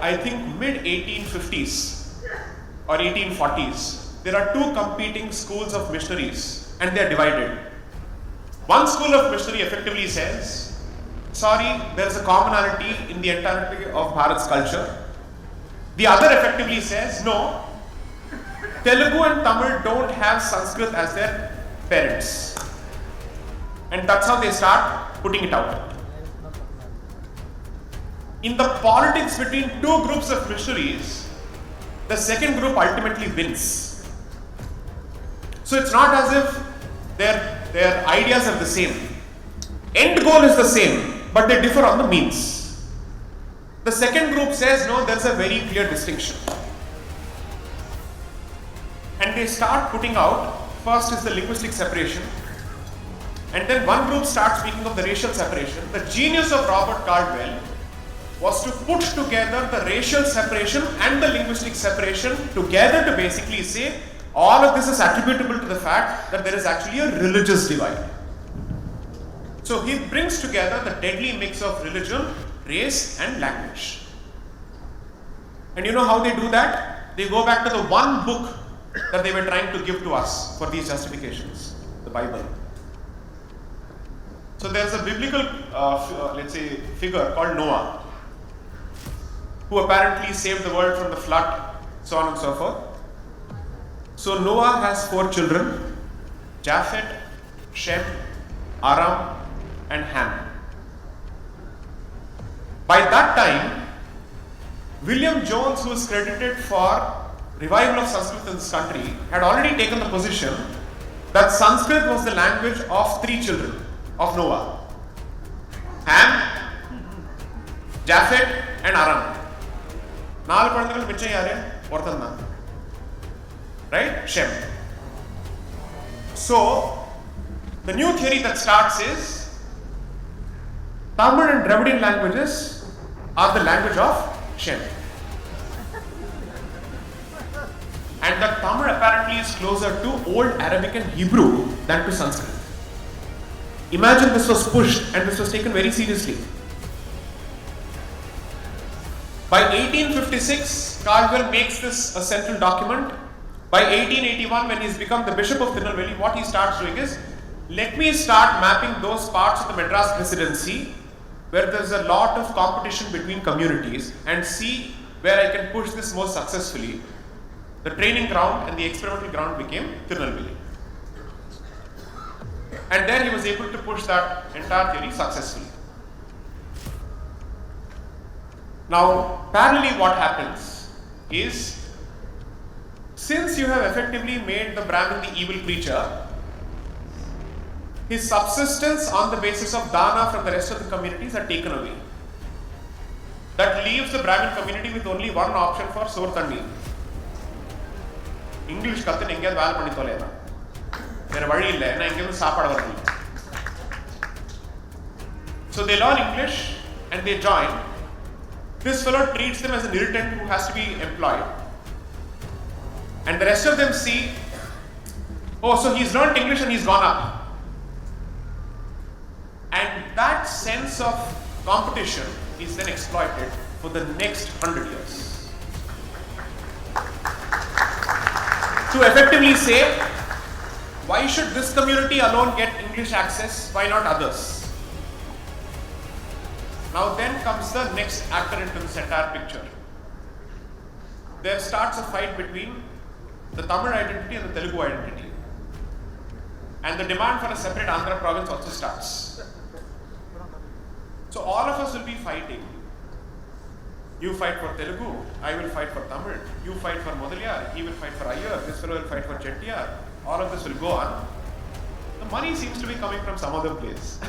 I think mid 1850s or 1840s, there are two competing schools of missionaries and they are divided. One school of missionary effectively says, sorry, there is a commonality in the entirety of Bharat's culture. The other effectively says, no, Telugu and Tamil don't have Sanskrit as their parents. And that's how they start putting it out. In the politics between two groups of missionaries, the second group ultimately wins. So it's not as if their ideas are the same. End goal is the same, but they differ on the means. The second group says, no, there's a very clear distinction. And they start putting out, first is the linguistic separation, and then one group starts speaking of the racial separation. The genius of Robert Caldwell was to put together the racial separation and the linguistic separation together to basically say all of this is attributable to the fact that there is actually a religious divide. So he brings together the deadly mix of religion, race and language. And you know how they do that? They go back to the one book that they were trying to give to us for these justifications, the Bible. So there's a biblical, let's say, figure called Noah, who apparently saved the world from the flood, so on and so forth. So Noah has 4 children, Japheth, Shem, Aram and Ham. By that time, William Jones, who is credited for revival of Sanskrit in this country, had already taken the position that Sanskrit was the language of 3 children of Noah: Ham, Japheth and Aram. 4 குழந்தைகள் மிச்சம் யாரு? ஒருத்தன் தான். Right? Shem. So, the new theory that starts is Tamil and Dravidian languages are the language of Shem. And that Tamil apparently is closer to Old Arabic and Hebrew than to Sanskrit. Imagine this was pushed and this was taken very seriously. By 1856, Caldwell makes this a central document. By 1881, when he's become the Bishop of Tirunelveli, what he starts doing is, let me start mapping those parts of the Madras Presidency where there's a lot of competition between communities and see where I can push this more successfully. The training ground and the experimental ground became Tirunelveli. And there he was able to push that entire theory successfully. Now, parallelly what happens is, since you have effectively made the Brahmin the evil creature, his subsistence on the basis of dana from the rest of the communities are taken away. That leaves the Brahmin community with only one option for sore thanni. English kattu ninge vaal panni tholena. Vera vali illa, enna inge saapadu varudhu. So they learn English and they join. This fellow treats them as an irritant who has to be employed. And the rest of them see, oh, so he's learned English and he's gone up. And that sense of competition is then exploited for the next 100 years. To effectively say, why should this community alone get English access? Why not others? Now then comes the next actor into this entire picture. There starts a fight between the Tamil identity and the Telugu identity. And the demand for a separate Andhra province also starts. So all of us will be fighting. You fight for Telugu, I will fight for Tamil. You fight for Modaliyar, he will fight for Iyer, this fellow will fight for Chettiar. All of this will go on. The money seems to be coming from some other place.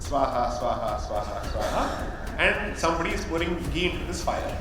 Swaha, swaha, swaha, swaha. And somebody is pouring ghee into this fire.